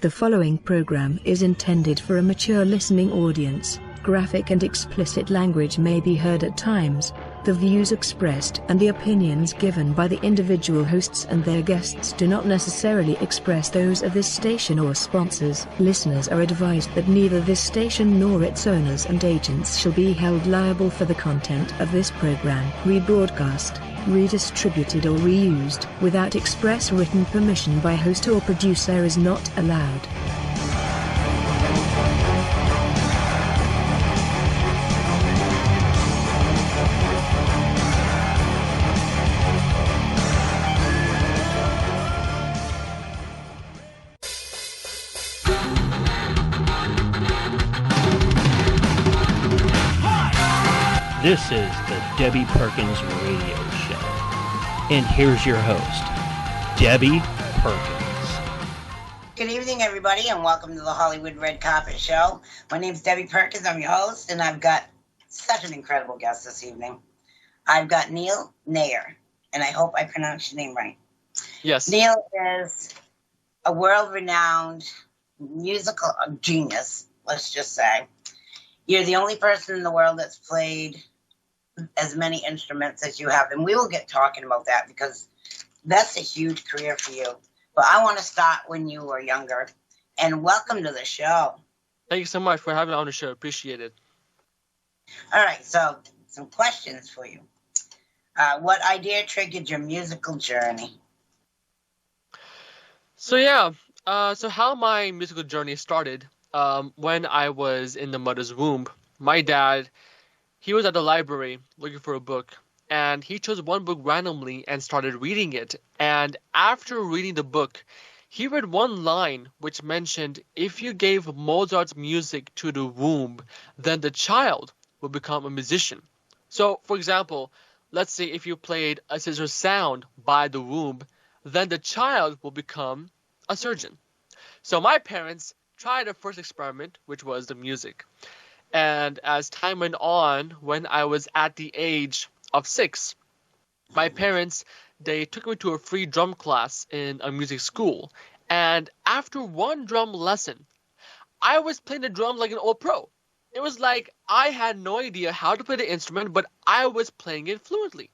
The following program is intended for a mature listening audience. Graphic and explicit language may be heard at times. The views expressed and the opinions given by the individual hosts and their guests do not necessarily express those of this station or sponsors. Listeners are advised that neither this station nor its owners and agents shall be held liable for the content of this program, rebroadcast, redistributed or reused without express written permission by host or producer is not allowed. This is the Debbie Perkins Radio Show. And here's your host, Debbie Perkins. Good evening, everybody, and welcome to the Hollywood Red Carpet Show. My name's Debbie Perkins. I'm your host, and I've got such an incredible guest this evening. I've got Nayyar, and I hope I pronounced your name right. Yes. Neil is a world-renowned musical genius, let's just say. You're the only person in the world that's played as many instruments as you have, and we will get talking about that because that's a huge career for you. But I want to start when you were younger, and welcome to the show. Thank you so much for having me on the show. Appreciate it. All right, so some questions for you. What idea triggered your musical journey? So how my musical journey started, when I was in the mother's womb, my dad, he was at the library looking for a book, and he chose one book randomly and started reading it. And after reading the book, he read one line which mentioned if you gave Mozart's music to the womb, then the child will become a musician. So, for example, let's say if you played a scissor sound by the womb, then the child will become a surgeon. So my parents tried a first experiment, which was the music. And as time went on, when I was at the age of 6, my parents, they took me to a free drum class in a music school. And after one drum lesson, I was playing the drums like an old pro. It was like I had no idea how to play the instrument, but I was playing it fluently.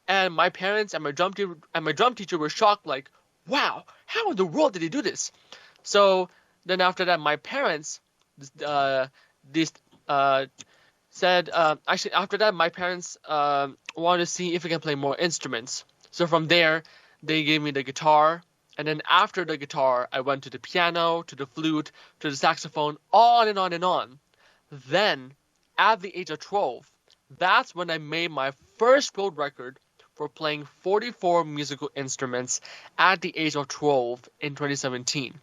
And my parents and my drum teacher were shocked, like, wow, how in the world did he do this? So then after that, my parents wanted to see if we can play more instruments. So from there, they gave me the guitar. And then after the guitar, I went to the piano, to the flute, to the saxophone, on and on and on. Then, at the age of 12, that's when I made my first world record for playing 44 musical instruments at the age of 12 in 2017.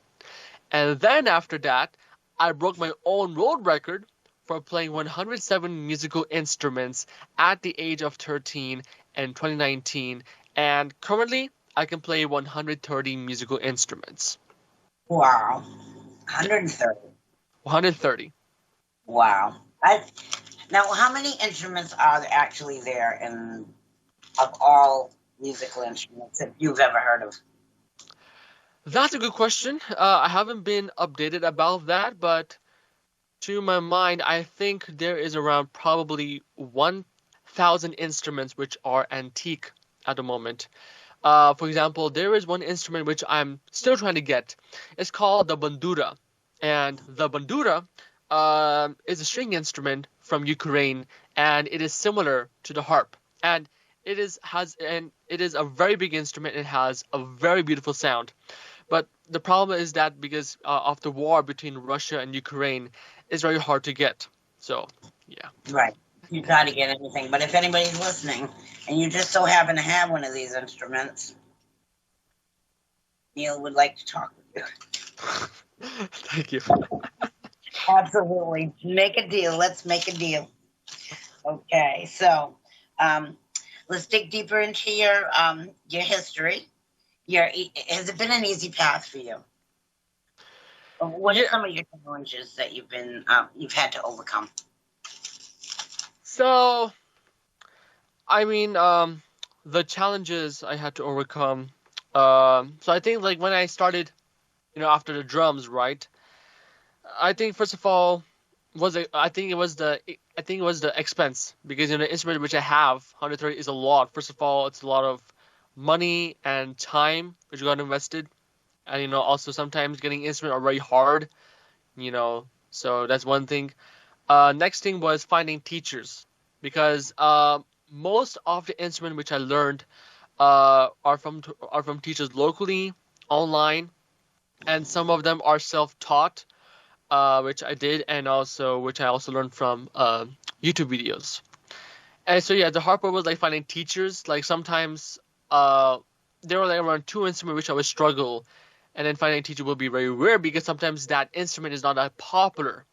And then after that, I broke my own world record for playing 107 musical instruments at the age of 13 in 2019. And currently, I can play 130 musical instruments. Wow. 130. 130. Wow. Now, how many instruments are there actually there of all musical instruments that you've ever heard of? That's a good question. I haven't been updated about that, but to my mind, I think there is around probably 1,000 instruments which are antique at the moment. For example, there is one instrument which I'm still trying to get. It's called the bandura. And the bandura is a string instrument from Ukraine, and it is similar to the harp. And it is a very big instrument. It has a very beautiful sound. But the problem is that because of the war between Russia and Ukraine, it's very hard to get. So, yeah. Right. You try to get anything. But if anybody's listening and you just so happen to have one of these instruments, Neil would like to talk with you. Thank you. Absolutely. Make a deal. Let's make a deal. Okay. So, let's dig deeper into your history. Has it been an easy path for you? What are some of your challenges that you've had to overcome? So, I mean, the challenges I had to overcome. So I think like when I started, after the drums, right? I think first of all, I think it was the expense, because the instrument which I have, 130, is a lot. First of all, it's a lot of money and time which got invested, and also sometimes getting instrument are very hard, so that's one thing. Next thing was finding teachers, because most of the instrument which I learned are from teachers locally, online, and some of them are self-taught, which I did, and which I also learned from YouTube videos. And so yeah, the hard part was like finding teachers. Like sometimes there were like around 2 instruments which I would struggle, and then finding a teacher will be very rare, because sometimes that instrument is not that popular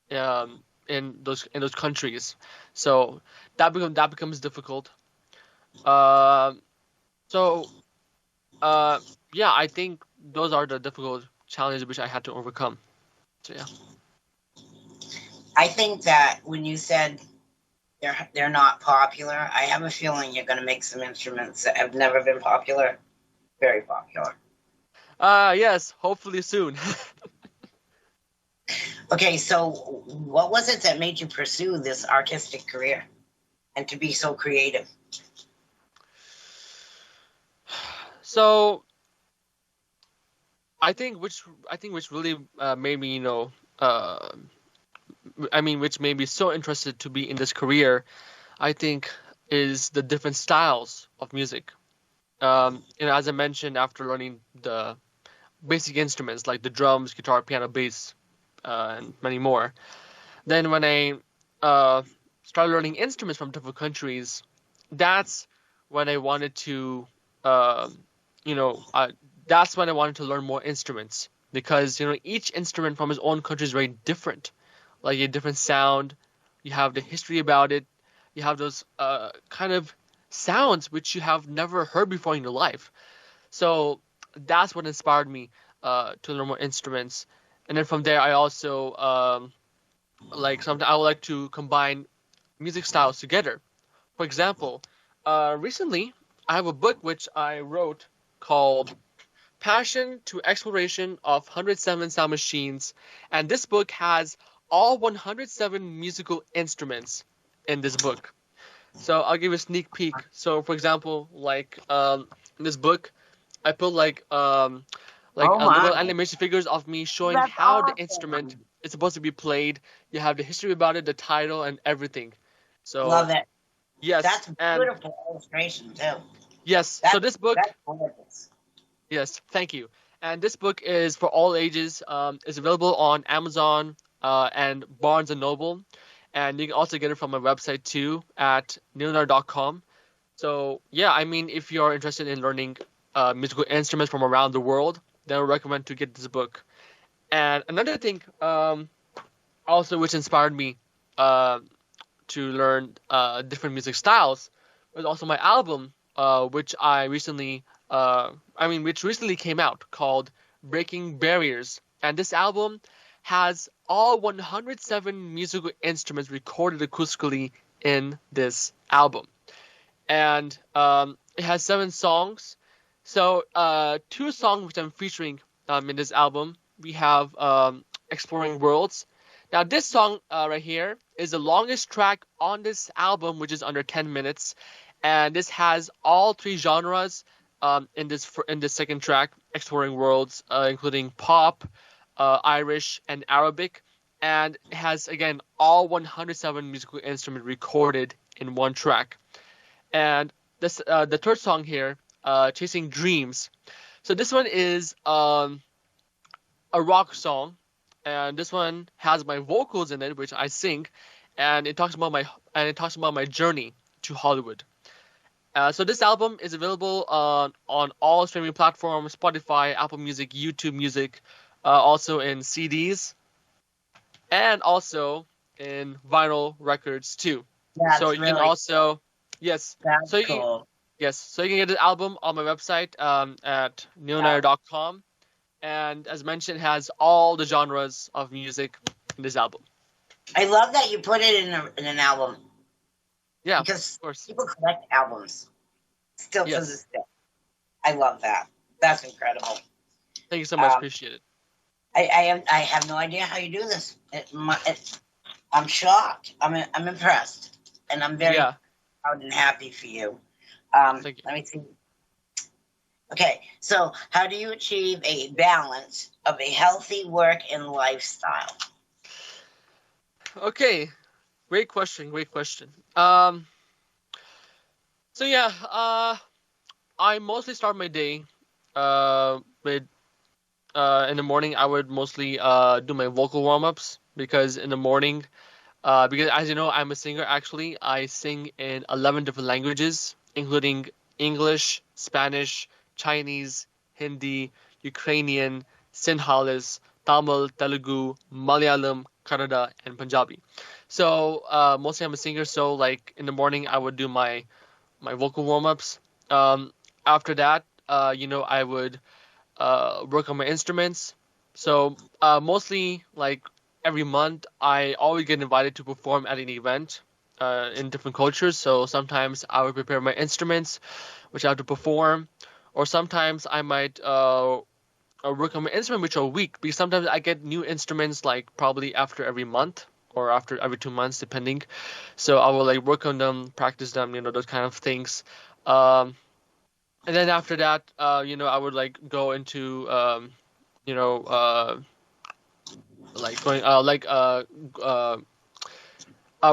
in those countries. So that becomes difficult. Yeah, I think those are the difficult challenges which I had to overcome. So yeah. I think that when you said they're not popular, I have a feeling you're going to make some instruments that have never been popular very popular. Yes, hopefully soon. Okay, so what was it that made you pursue this artistic career and to be so creative? So I think which really made me, which made me so interested to be in this career, I think, is the different styles of music. As I mentioned, after learning the basic instruments like the drums, guitar, piano, bass, and many more, then when I started learning instruments from different countries, that's when I wanted to, that's when I wanted to learn more instruments, because each instrument from its own country is very different, like a different sound. You have the history about it. You have those kind of sounds which you have never heard before in your life. So that's what inspired me to learn more instruments. And then from there, I also I would like to combine music styles together. For example, recently I have a book which I wrote called Passion to Exploration of 107 Sound Machines, and this book has all 107 musical instruments in this book. So I'll give you a sneak peek. So for example, in this book, I put little animation figures of me showing That's how awesome. the instrument is supposed to be played. You have the history about it, the title, and everything. So Love it. yes, That's and beautiful illustration too. yes. So this book, that's gorgeous. yes, thank you. And this book is for all ages. It's available on Amazon and Barnes and Noble, and you can also get it from my website too at nayyar.com. So yeah, if you're interested in learning musical instruments from around the world, then I would recommend to get this book. And another thing, also which inspired me to learn different music styles, was also my album, which recently came out, called Breaking Barriers. And this album has all 107 musical instruments recorded acoustically in this album. And it has 7 songs. So 2 songs which I'm featuring in this album, we have Exploring Worlds. Now this song right here is the longest track on this album, which is under 10 minutes. And this has all 3 genres in this second track, Exploring Worlds, including pop, Irish, and Arabic. And it has, again, all 107 musical instruments recorded in one track. And this the third song here, Chasing Dreams. So this one is a rock song, and this one has my vocals in it, which I sing, and it talks about my journey to Hollywood. So this album is available on all streaming platforms: Spotify, Apple Music, YouTube Music, also in CDs, and also in vinyl records too. That's so you really can also yes. That's so cool. So you can get the album on my website at nayyar.com, and as mentioned, it has all the genres of music in this album. I love that you put it in an album. Yeah, because of course. people collect albums still to Yes. this day. I love that. That's incredible. Thank you so much. Appreciate it. I have no idea how you do this. I'm shocked. I'm impressed, and I'm very Yeah, proud and happy for you. thank you. Let me see. Okay, so how do you achieve a balance of a healthy work and lifestyle? Okay, great question. Great question. So yeah, I mostly start my day with in the morning. I would mostly do my vocal warm-ups because in the morning, because as you know, I'm a singer actually. I sing in 11 different languages, including English, Spanish, Chinese, Hindi, Ukrainian, Sinhalese, Tamil, Telugu, Malayalam, Kannada, and Punjabi. So mostly I'm a singer. So like in the morning, I would do my vocal warm-ups. After that, I would work on my instruments. So mostly like every month, I always get invited to perform at an event in different cultures. So sometimes I would prepare my instruments, which I have to perform, or sometimes I might work on my instrument, which are weak, because sometimes I get new instruments like probably after every month or after every 2 months, depending. So I will like work on them, practice them, those kind of things. Um, and then after that, I would like go into you know, like going uh,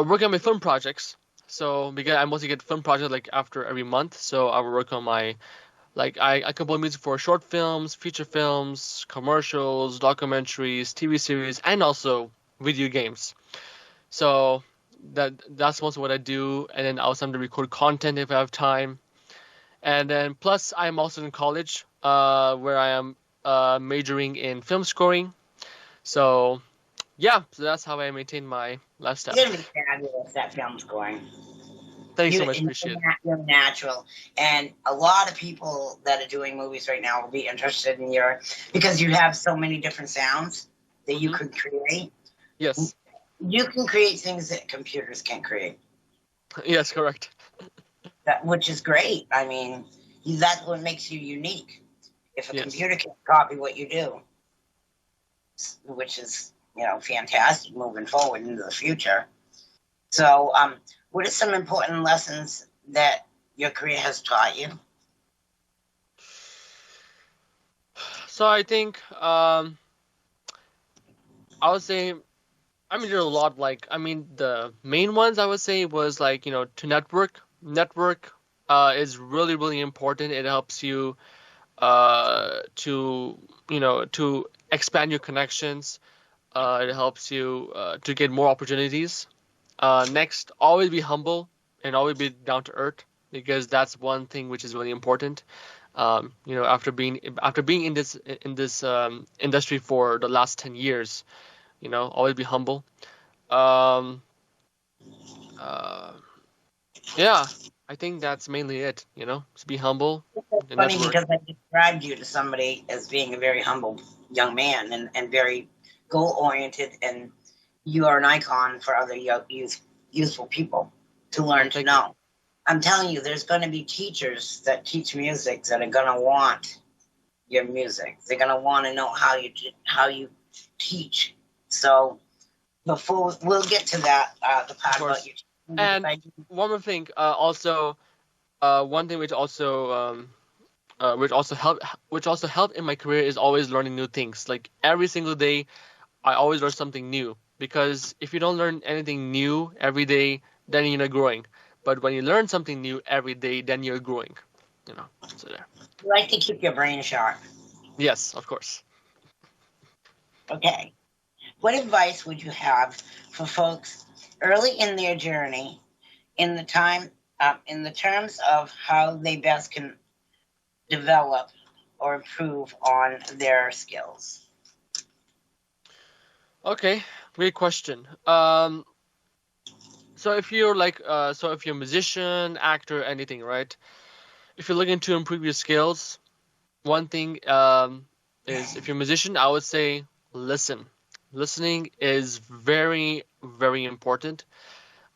working on my film projects. So because I mostly get film projects like after every month, so I will work on my like I compose music for short films, feature films, commercials, documentaries, TV series, and also video games. So that's mostly what I do, and then I'll sometimes record content if I have time. And then plus I'm also in college, where I am majoring in film scoring. So yeah, so that's how I maintain my lifestyle. You're gonna be fabulous at film scoring. Thank you so You, much, appreciate it. you're natural, and a lot of people that are doing movies right now will be interested in your because you have so many different sounds that you Hmm. could create. Yes, You can create things that computers can't create, yes, correct. which is great. I mean, that's what makes you unique. If a Yes. computer can copy what you do, which is fantastic moving forward into the future. So, what are some important lessons that your career has taught you? So I think I would say I mean there are a lot like I mean the main ones I would say was like to network. Network is really really important. It helps you to to expand your connections. It helps you to get more opportunities. Next, always be humble and always be down to earth because that's one thing which is really important. After being in this industry for the last 10 years, always be humble. Um, uh, yeah, I think that's mainly it. Just be humble It's and funny network. because I described you to somebody as being a very humble young man and very goal oriented, and you are an icon for other youthful people to learn to Thank you. know. I'm telling you, there's going to be teachers that teach music that are going to want your music. They're going to want to know how you teach. So before we'll get to that, the Of part about course. your And teaching, one more thing, also, one thing which also help in my carear is always learning new things. Like every single day, I always learn something new because if you don't learn anything new every day, then you're not growing. But when you learn something new every day, then you're growing. So there. you like to keep your brain sharp. Yes, of course. Okay. What advice would you have for folks early in their journey in the terms of how they best can develop or improve on their skills? Okay, great question. So if you're if you're a musician, actor, anything, right? If you're looking to improve your skills, one thing is if you're a musician, I would say listen. Listening is very, very important.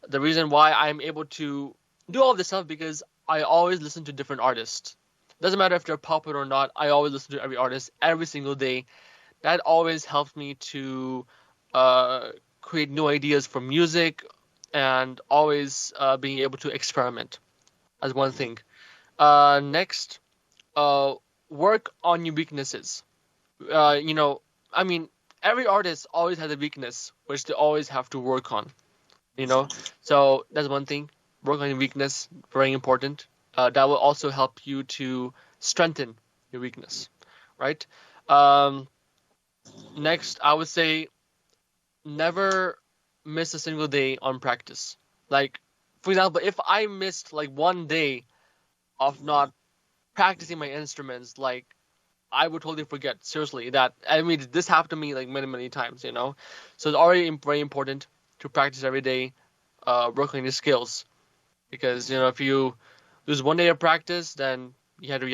The reason why I'm able to do all this stuff because I always listen to different artists. Doesn't matter if they're popular or not. I always listen to every artist every single day. that always helps me to create new ideas for music and always being able to experiment as one thing. Next, work on your weaknesses. I mean, every artist always has a weakness which they always have to work on. So that's one thing. Work on your weakness, very important. That will also help you to strengthen your weakness, right? Next, I would say never miss a single day on practice. Like, for example, if I missed like one day of not practicing my instruments, like I would totally forget. Seriously, this happened to me like many times. So it's already very important to practice every day, work on your skills, because if you lose one day of practice, then you have to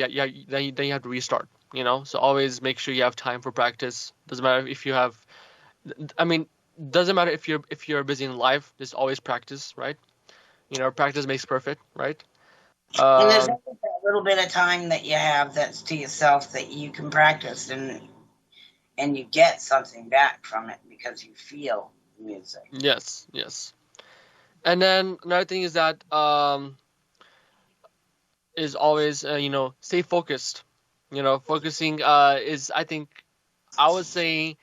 restart. So always make sure you have time for practice. Doesn't matter if you have, doesn't matter if you're busy in life. Just always practice, right? Practice makes perfect, right? And there's always that little bit of time that you have that's to yourself that you can practice, and you get something back from it because you feel music. Yes. And then another thing is that is always stay focused. Focusing is, I think, I would say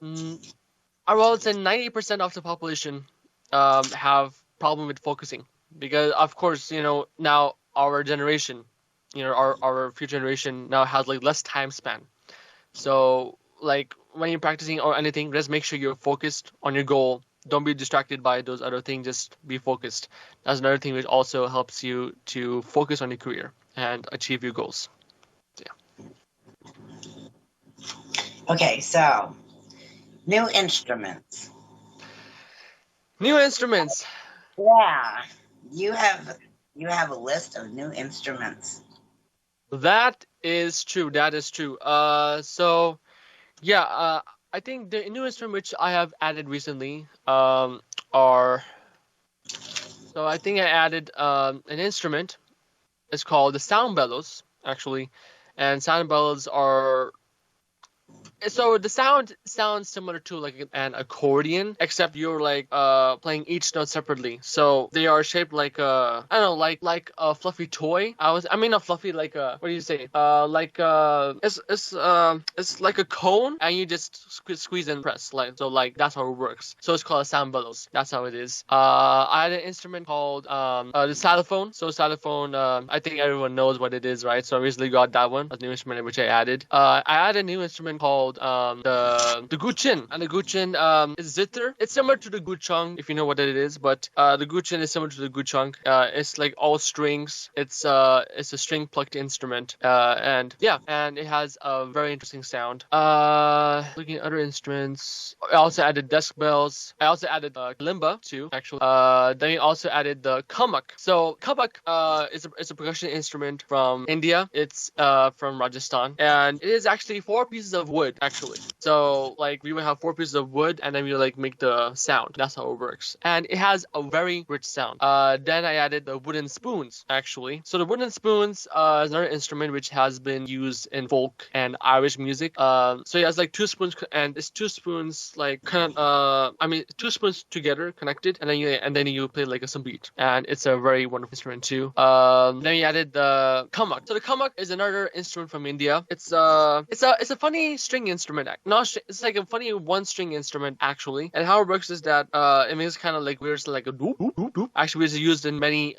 90% of the population have problem with focusing, because of course now our generation, our future generation now has like less time span. So like when you're practicing or anything, just make sure you're focused on your goal. Don't be distracted by those other things. Just be focused. That's another thing which also helps you to focus on your career and achieve your goals. So, yeah. Okay, so new instruments. New instruments. Yeah, you have a list of new instruments. That is true. So yeah, I think the new instrument which I have added recently are. So I think I added an instrument. It's called the sound bellows, actually, and sound bellows are. So the sound sounds similar to like an accordion, except you're like playing each note separately. So they are shaped like I don't know, like a fluffy toy. Not fluffy, like what do you say? It's like a cone, and you just squeeze and press, like that's how it works. So it's called a sound bellows. That's how it is. I had an instrument called the xylophone. So xylophone, I think everyone knows what it is, right? So I recently got that one, a new instrument which I added. I added a new instrument called the guqin, and the guqin is zither. It's similar to the guchong, if you know what it is, but the guqin is similar to the guchong. It's like all strings. It's a string plucked instrument, and it has a very interesting sound. Looking at other instruments, I also added desk bells. I also added kalimba too, actually. Then I also added the kamak. So kamak is a percussion instrument from India. It's from Rajasthan, and it is actually 4 pieces of wood, actually. So like we would have 4 pieces of wood, and then we like make the sound. That's how it works, and it has a very rich sound. Then I added the wooden spoons, actually. So the wooden spoons is another instrument which has been used in folk and Irish music. So it has like 2 spoons, and it's 2 spoons like kind of 2 spoons together connected, and then you play like some beat, and it's a very wonderful instrument too. Then we added the kamak. So the kamak is another instrument from India. It's a funny string instrument. It's like a funny 1-string instrument, actually. And how it works is that it's kind of like weird. It's like a doop doop doop doop. Actually, it's used in many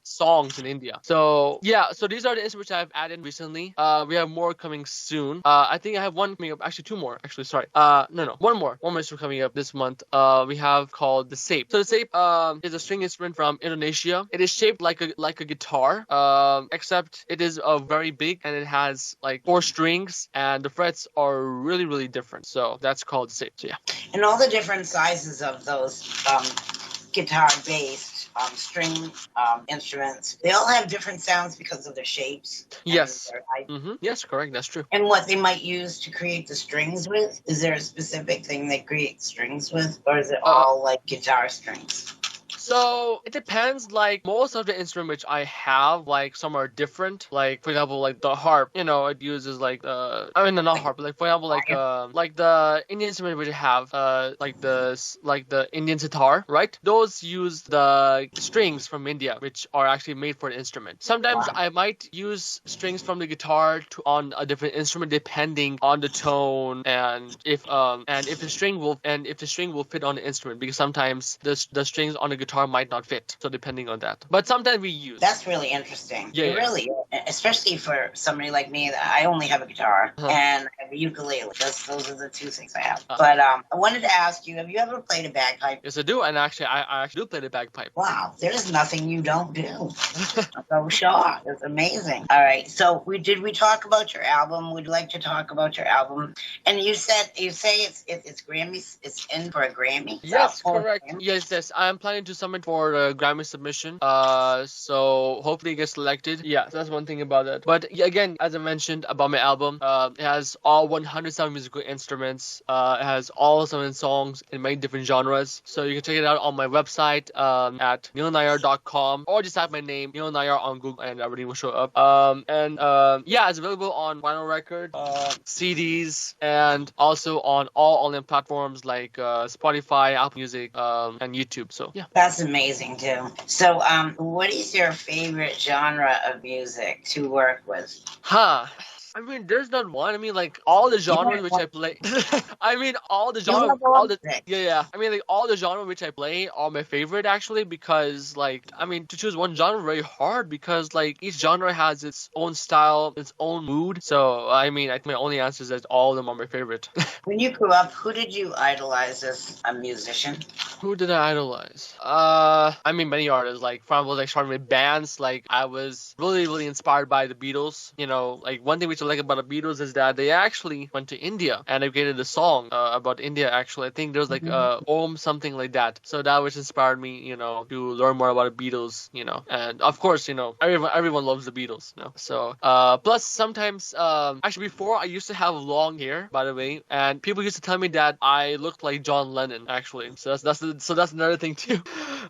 songs in India. So yeah, so these are the instruments I've added recently. We have more coming soon. I think I have one coming up. Actually, 2 more. Actually, sorry. No, one more instrument coming up this month. We have called the sape. So the sape is a string instrument from Indonesia. It is shaped like a guitar, except it is very big, and it has like 4 strings, and the frets are really, really different. So that's called the sape. So yeah. And all the different sizes of those guitar-based string instruments, they all have different sounds because of their shapes. Yes. Yes, correct. That's true. And what they might use to create the strings with. Is there a specific thing they create strings with, or is it all like guitar strings? So it depends. Like most of the instruments which I have, like some are different. Like for example, like the harp, it uses like not harp, like for example, like the Indian instrument which I have, like the Indian sitar, right? Those use the strings from India, which are actually made for the instrument. Sometimes I might use strings from the guitar on a different instrument depending on the tone and if the string will fit on the instrument, because sometimes the strings on the guitar might not fit. So depending on that. But sometimes we use. That's really interesting. Yeah, really, especially for somebody like me. I only have a guitar and I have a ukulele. Those are the two things I have. But I wanted to ask you: have you ever played a bagpipe? Yes, I do, and actually, I actually do play the bagpipe. Wow, there's nothing you don't do. I'm so shocked. It's amazing. All right, so we talk about your album? Would you like to talk about your album? And you say it's Grammys. It's in for a Grammy. Yes, correct. Yes. I'm planning to submit for a Grammy submission. So hopefully it gets selected. Yeah, so that's one thing about it. But again, as I mentioned about my album, it has all 107 musical instruments. It has all 7 songs in many different genres. So you can check it out on my website at Nayyar.com, or just type my name, Neil Nayyar, on Google, and everything will show up. It's available on vinyl record, CDs, and also on all online platforms like Spotify, Apple Music, and YouTube. So yeah, that's amazing too. So what is your favorite genre of music to work with? I mean, there's not one. I mean, like all the genres which I play. I mean, all the genres. I mean, like all the genres which I play are my favorite actually, because to choose one genre very hard, because like each genre has its own style, its own mood. So I mean, I think my only answer is that all of them are my favorite. When you grew up, who did you idolize as a musician? Who did I idolize? I mean, many artists. Like, for example, like starting with bands. Like, I was really, really inspired by the Beatles. Like one thing which I like about the Beatles is that they actually went to India and they created a song about India. Actually, I think there was like Om something like that. So that which inspired me, to learn more about the Beatles. And of course, everyone loves the Beatles. So plus sometimes actually before I used to have long hair, by the way, and people used to tell me that I looked like John Lennon actually. So that's another thing too.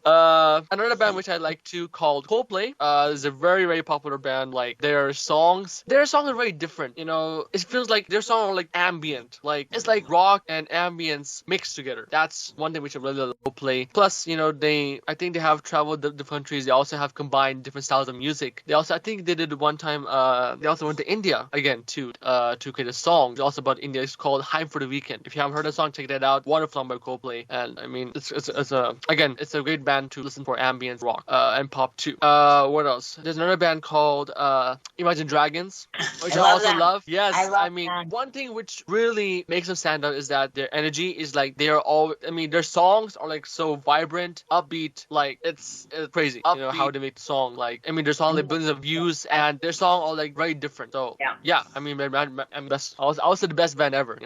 Another band which I like to called Coldplay is a very, very popular band. Like their songs are very different. It feels like their songs are like ambient. Like it's like rock and ambience mixed together. That's one thing which I really love Coldplay. Plus, I think they have traveled the countries. They also have combined different styles of music. I think they did one time. They also went to India again to create a song. It's also about India. It's called Hype for the Weekend. If you haven't heard the song, check that out. Wonderful song by Coldplay. And I mean, it's a great band to listen for ambient rock and pop too. What else? There's another band called Imagine Dragons, which I also love. Yes, I mean, one thing which really makes them stand out is that their energy is like their songs are like so vibrant, upbeat, like it's crazy. Upbeat. How they make the song. Like I mean, their song like billions of views, and their song are like very different. So yeah, I mean, best. I was the best band ever.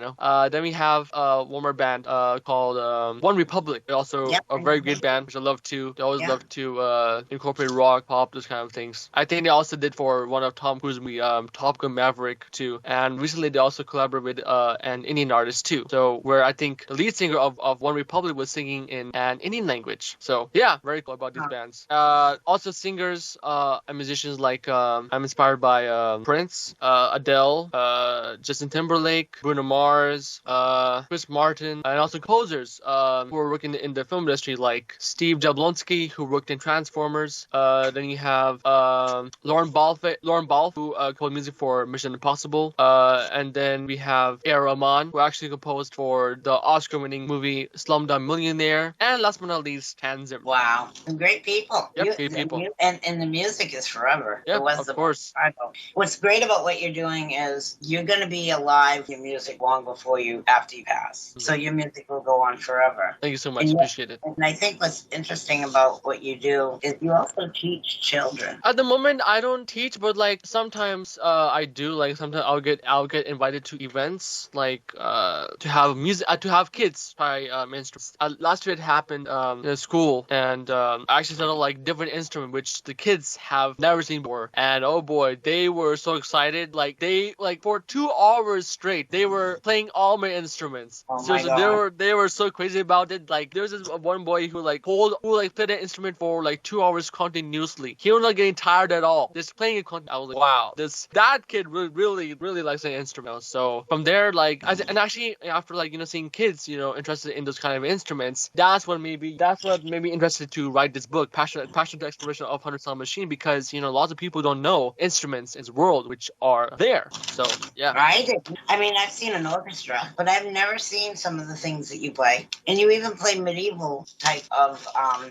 Then we have one more band called One Republic. They're also a very great band, which I love too. They always love to incorporate rock, pop, those kind of things. I think they also did for one of Tom Cruise's movie, Top Gun Maverick too. And recently they also collaborated with an Indian artist too. So where I think the lead singer of One Republic was singing in an Indian language. So yeah, very cool about these bands. Also singers and musicians like I'm inspired by Prince, Adele, Justin Timberlake, Bruno Mars, Chris Martin, and also composers who are working in the film industry like Steve Jablonski, who worked in Transformers. Then you have Lauren Balfe, who composed music for Mission Impossible. And then we have A.R. Rahman, who actually composed for the Oscar-winning movie Slumdog Millionaire. And last but not least, Hans Zimmer. Wow, some great people. Yep, great people. And the music is forever. Yep, of course. What's great about what you're doing is you're going to be alive with your music long before after you pass. Mm-hmm. So your music will go on forever. Thank you so much. Appreciate it. And I think what's interesting about what you do is you also teach children. At the moment, I don't teach, but like sometimes I do. too. Like sometimes I'll get invited to events like to have music to have kids try instruments. Last year it happened in a school, and I actually started like different instrument which the kids have never seen before. And oh boy, they were so excited. Like they like for 2 hours straight they were playing all my instruments. Oh So my God. they were so crazy about it. Like there was this one boy who played an instrument for like 2 hours continuously. He was not getting tired at all. Just playing it. I was like, wow, that kid really likes an instrument. So from there, like, and actually after like seeing kids interested in those kind of instruments, that's what made me interested to write this book, Passion to Exploration of 100 Sound Machine, because lots of people don't know instruments in the world which are there. So yeah. Right? I mean, I've seen an orchestra, but I've never seen some of the things that you play. And you even play medieval type of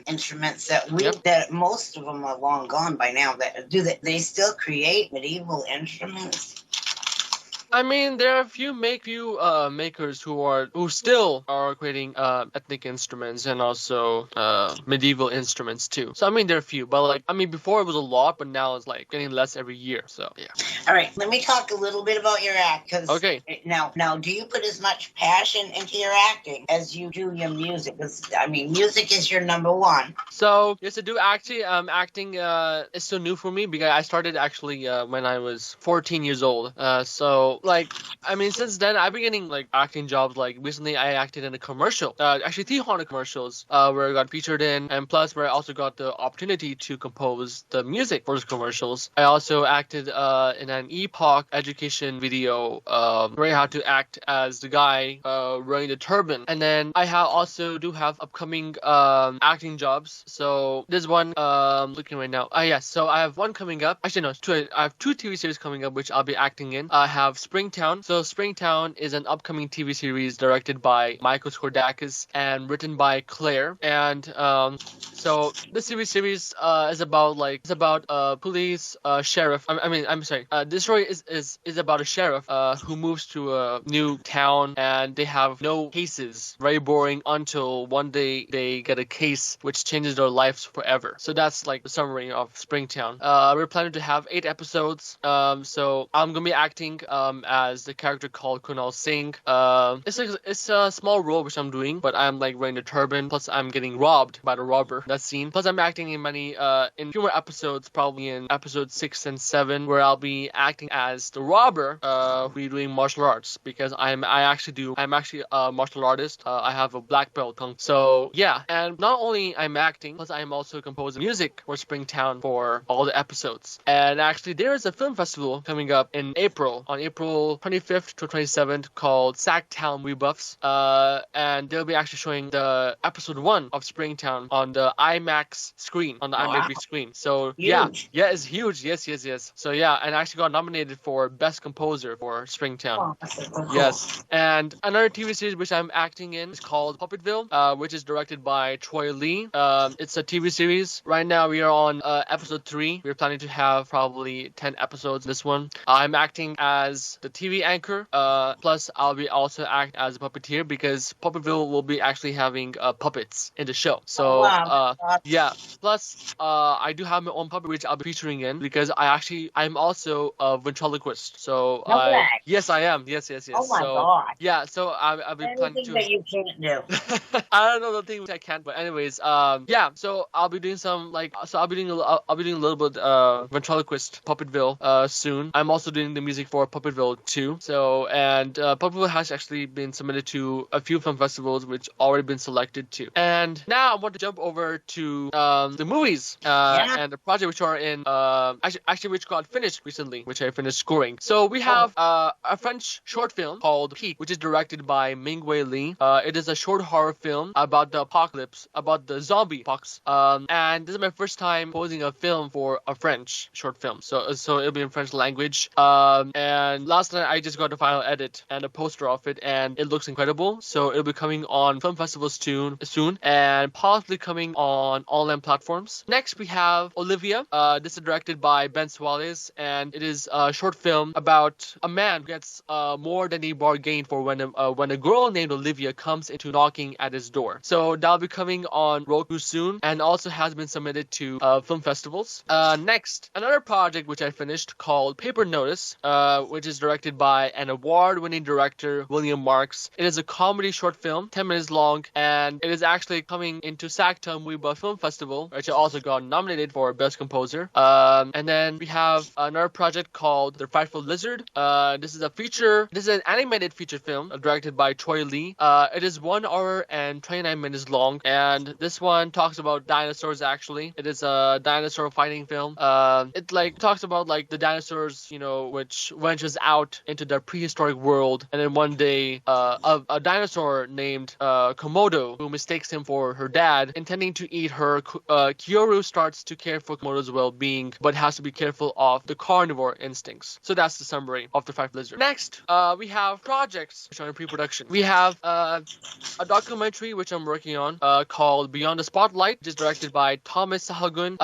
instruments that most of them are long gone by now. They still create medieval instruments? I mean, there are a few makers who still are creating ethnic instruments and also medieval instruments too. So I mean, there are a few, but before it was a lot, but now it's like getting less every year. So yeah. All right, let me talk a little bit about your act. Okay. Now, do you put as much passion into your acting as you do your music? Because music is your number one. So yes, I do actually. Acting is so new for me because I started actually when I was 14 years old. Since then I've been getting like acting jobs. Like recently I acted in a commercial, actually 3 Honda commercials, where I got featured in, and plus where I also got the opportunity to compose the music for those commercials. I also acted in an Epoch education video where I had to act as the guy wearing the turban. And then I also do have upcoming acting jobs. So there's one looking right now. Yes, so I have one coming up. Actually no, two. I have 2 TV series coming up which I'll be acting in. I have Springtown. So Springtown is an upcoming TV series directed by Michael Skordakis and written by Claire. And so this TV series is about police sheriff. This story is about a sheriff who moves to a new town, and they have no cases. Very boring until one day they get a case which changes their lives forever. So that's like the summary of Springtown. We're planning to have 8 episodes. So I'm gonna be acting as the character called Kunal Singh. It's a small role which I'm doing, but I'm like wearing the turban. Plus I'm getting robbed by the robber. That scene. Plus I'm acting in in few more episodes, probably in episode 6 and 7, where I'll be acting as the robber. We're doing martial arts because I'm actually a martial artist. I have a black belt. So yeah, and not only I'm acting, plus I'm also composing music for Springtown for all the episodes. And actually there is a film festival coming up in April, on April 25th to 27th, called Sacktown Rebuffs. And they'll be actually showing the episode 1 of Springtown on the IMAX screen, on the IMAX big screen. So huge. Yeah, it's huge. Yes. So yeah, and I actually got nominated for Best Composer for Springtown. Yes. And another TV series which I'm acting in is called Puppetville, which is directed by Troy Lee. It's a TV series. Right now we are on episode 3. We're planning to have probably 10 episodes this one. I'm acting as the TV anchor, plus I'll be also act as a puppeteer because Puppetville will be actually having puppets in the show. So yeah, plus I do have my own puppet which I'll be featuring in because I'm also a ventriloquist. So yes I am. Yes. Oh my God. Yeah, so I'll be planning to. That you can't do. I don't know the thing which I can't, but anyways, yeah. So I'll be doing I'll be doing a little bit ventriloquist Puppetville soon. I'm also doing the music for Puppetville too. So and Puppetville has actually been submitted to a few film festivals which already been selected too. And now I want to jump over to the movies and the project which are in actually which got finished recently, which I finished scoring. So we have a French short film called Peak, which is directed by Ming-Wei Li. It is a short horror film about the apocalypse, about the zombie apocalypse. And this is my first time posing a film for a French short film. So it'll be in French language. And last night I just got the final edit and a poster of it, and it looks incredible. So it'll be coming on film festivals soon, and possibly coming on online platforms. Next, we have Olivia. This is directed by Ben Suarez, and it is a short film about a man who gets more than he bargained for when a girl named Olivia comes into knocking at his door. So that'll be coming on Roku soon, and also has been submitted to film festivals. Next, another project which I finished called Paper Notice, which is directed by an award-winning director, William Marks. It is a comedy short film, 10 minutes long, and it is actually coming into SACTA Muiba Film Festival, which I also got nominated for Best Composer. And then we have another project called The Frightful Lizard. This is an animated feature film directed by Troy Lee. It is 1 hour and 29 minutes long, and this one talks about dinosaurs. Actually, it is a dinosaur fighting film. It talks about the dinosaurs, which ventures out into the prehistoric world, and then one day a dinosaur named Komodo, who mistakes him for her dad, intending to eat her. Kyoru starts to care for Komodo's well-being, but has to be careful of the carnivore instincts. So that's the summary of The Frightful Lizard. Next, we have projects which are in pre-production. We have a documentary which I'm working on called Beyond the Spotlight, which is directed by Thomas Sahagun.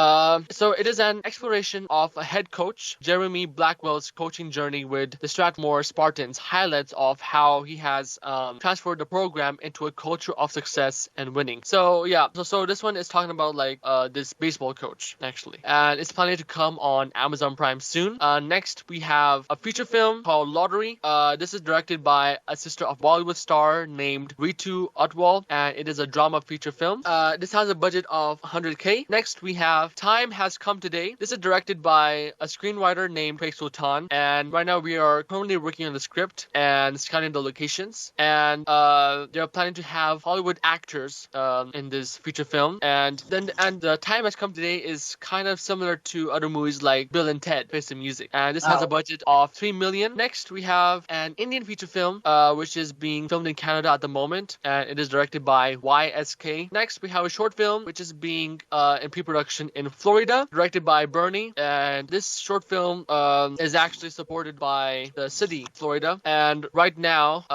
So it is an exploration of a head coach, Jeremy Blackwell's coaching journey with the Strathmore Spartans, highlights of how he has transferred the program into a culture of success and winning. So yeah, so this one is talking about this baseball coach actually, and it's planning to come on Amazon Prime soon. Next, we have a feature film called Lottery. This is directed by a sister of Bollywood star named Ritu Atwal, and it is a drama feature film. This has a budget of 100K. Next, we have Time Has Come Today. This is directed by a screenwriter named Craig Sultan, and right now we are currently working on the script and scouting the locations, and they're planning to have Hollywood actors in this feature film. And the Time Has Come Today is kind of similar to other movies like Bill and Ted Face the Music, and this has a budget of 3 million. Next, we have an Indian feature film which is being filmed in Canada at the moment, and it is directed by YSK. Next, we have a short film which is being in pre-production in Florida, directed by Bernie, and this short film is actually supported by the city, Florida. And right now,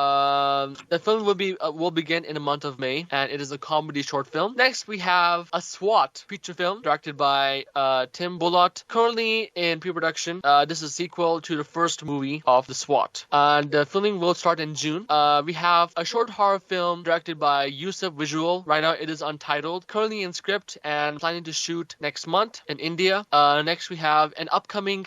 the film will begin in the month of May, and it is a comedy short film. Next, we have a SWAT feature film directed by Tim Bullott, currently in pre-production. This is a sequel to the first movie of the SWAT, and the filming will start in June. We have a short horror film directed by Yusuf Visual. Right now, it is untitled, currently in script and planning to shoot next month in India. Next, we have an upcoming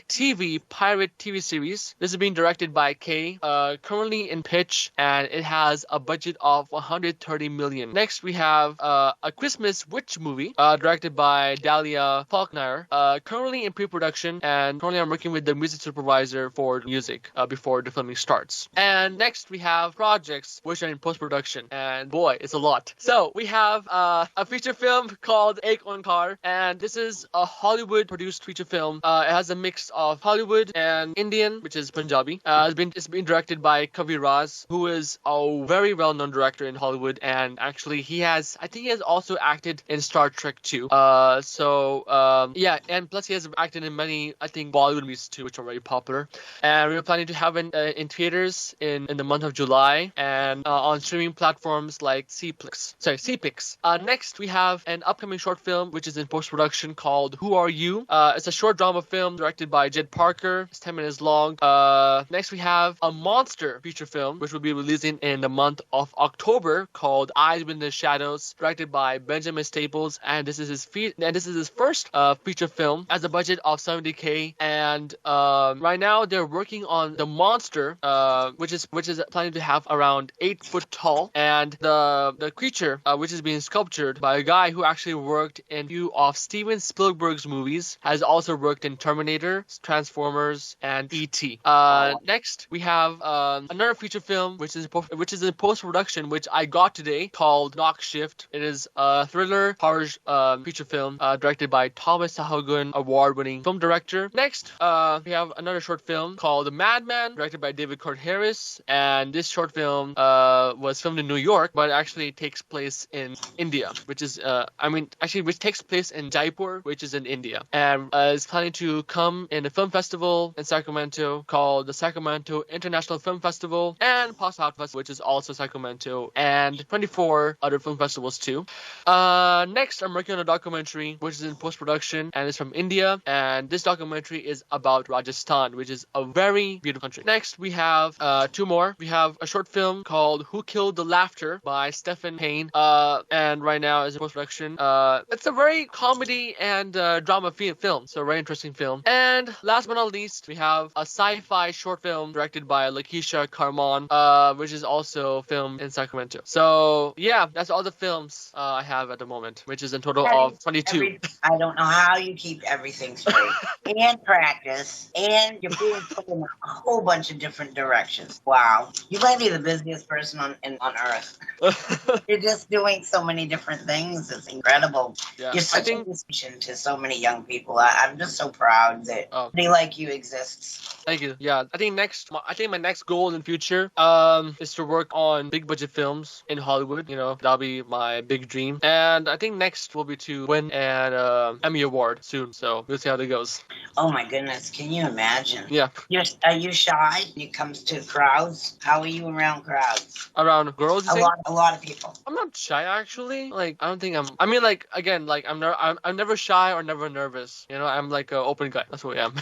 pirate TV series. This is being directed by Kay, currently in pitch, and it has a budget of 130 million. Next, we have a Christmas witch movie directed by Dahlia Faulkner, currently in pre-production, and currently I'm working with the music supervisor for music before the filming starts. And next, we have projects which are in post-production, and boy, it's a lot. So we have a feature film called Ek Onkar, and this is a Hollywood-produced feature film. It has a mix of Hollywood and Indian, which is Punjabi. It's been directed by Kavi Raz, who is a very well-known director in Hollywood, and actually I think he has also acted in Star Trek 2. Yeah, and plus he has acted in many, I think, Bollywood movies too, which are very popular. And we're planning to have it in theaters in the month of July, and on streaming platforms like CPix. Next, we have an upcoming short film which is in post-production called Who Are You? It's a short drama film directed by Jed Parker. It's 10 minutes long. Next, we have a monster feature film which will be releasing in the month of October called Eyes Within the Shadows, directed by Benjamin Staples, and this is his first feature film, has a budget of 70K, and right now they're working on the monster, which is planning to have around 8 foot tall, and the creature which is being sculptured by a guy who actually worked in few of Steven Spielberg's movies, has also worked in Terminator, Transformers, and E.T. Next, we have another feature film which is in post-production, which I got today, called Knock Shift. It is a thriller horror feature film directed by Thomas Sahagun, award-winning film director. Next, we have another short film called The Madman, directed by David Kurt Harris, and this short film was filmed in New York, but actually takes place in India, which takes place in Jaipur, which is in India, and is planning to come in a film festival in Sacramento called called the Sacramento International Film Festival and Post Out Festival, which is also Sacramento, and 24 other film festivals too. Next, I'm working on a documentary which is in post-production and it's from India, and this documentary is about Rajasthan, which is a very beautiful country. Next, we have two more. We have a short film called Who Killed the Laughter by Stephen Payne, and right now is in post-production. It's a very comedy and drama film, so a very interesting film. And last but not least, we have a sci-fi short film directed by Lakeisha Carmon, which is also filmed in Sacramento. So yeah, that's all the films I have at the moment, which is in total of 22. I don't know how you keep everything straight and practice, and you're being put in a whole bunch of different directions. Wow, you might be the busiest person on earth. You're just doing so many different things. It's incredible. Yeah. You're such an inspiration to so many young people. I'm just so proud that somebody like you exists. Thank you. Yeah, I think my next goal in the future is to work on big budget films in Hollywood. You know, that'll be my big dream. And I think next will be to win an Emmy Award soon. So we'll see how it goes. Oh my goodness, can you imagine? Yeah. Are you shy when it comes to crowds? How are you around crowds? Around girls? A lot of people. I'm not shy actually. Like I don't think I'm. I mean, like again, like I'm never shy or never nervous. You know, I'm like an open guy. That's who I am.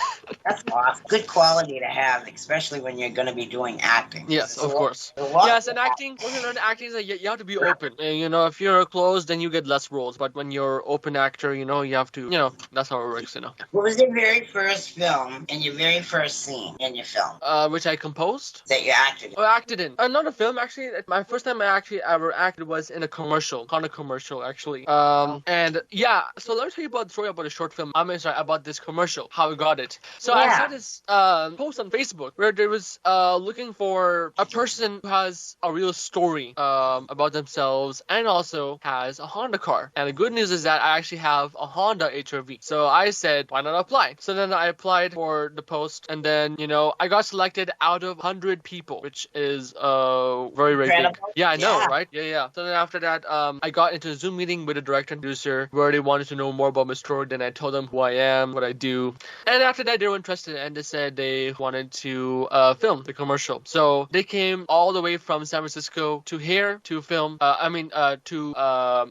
That's awesome. Good quality to have, especially when you're going to be doing acting. Yes, of course. Yes, and acting. When you learn acting, is that you have to be open. And, you know, if you're closed, then you get less roles. But when you're open actor, you know, you have to. You know, that's how it works. You know. What was your very first film and your very first scene in your film? Which I composed. That you acted in. Oh, I acted in. Not a film actually. My first time I actually ever acted was in a commercial, kind of commercial actually. And yeah, so let me tell you about the story about a short film. I'm sorry about this commercial, how I got it. So I saw this post on Facebook where there was looking for a person who has a real story about themselves and also has a Honda car. And the good news is that I actually have a Honda HR-V. So I said, why not apply? So then I applied for the post, and then you know I got selected out of 100 people, which is very big. Yeah, I know, right? Yeah. So then after that, I got into a Zoom meeting with the director and producer where they wanted to know more about my story. Then I told them who I am, what I do, and after that they were interested and they said they wanted to film the commercial. So they came all the way from San Francisco to here to film. To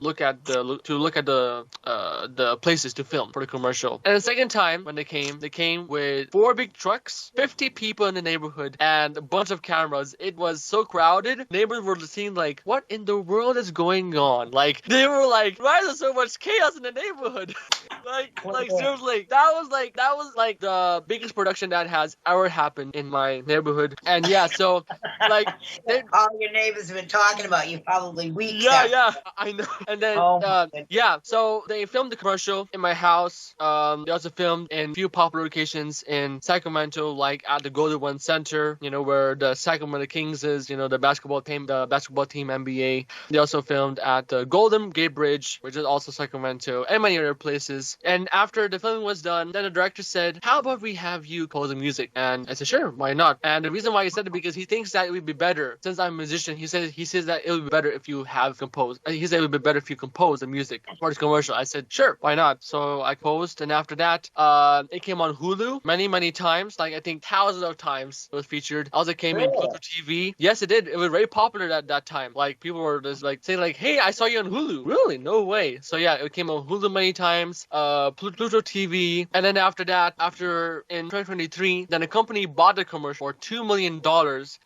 look at the places to film for the commercial. And the second time when they came with 4 big trucks, 50 people in the neighborhood, and a bunch of cameras. It was so crowded. Neighbors were seeing like, what in the world is going on? Like they were like, why is there so much chaos in the neighborhood? like seriously, that was like the biggest production that has ever happened in my neighborhood. And yeah, so like all your neighbors have been talking about you probably weeks. Yeah, I know. And then so they filmed the commercial in my house. They also filmed in a few popular locations in Sacramento, like at the Golden One Center, you know, where the Sacramento Kings is, you know, the basketball team NBA. They also filmed at the Golden Gate Bridge, which is also Sacramento, and many other places. And after the filming was done, then the director said, how about we have you compose the music? And I said, sure, why not? And the reason why he said it because he thinks that it would be better, since I'm a musician, he says that it would be better if you have composed. He said it would be better if you compose the music for this commercial. I said, sure, why not? So I composed, and after that, it came on Hulu many times, like I think thousands of times it was featured. Also came in Pluto TV. Yes, it did. It was very popular at that time. Like people were just like saying like, hey, I saw you on Hulu. Really? No way. So yeah, it came on Hulu many times, Pluto TV. And then after that, in 2023, then a company bought the commercial for $2 million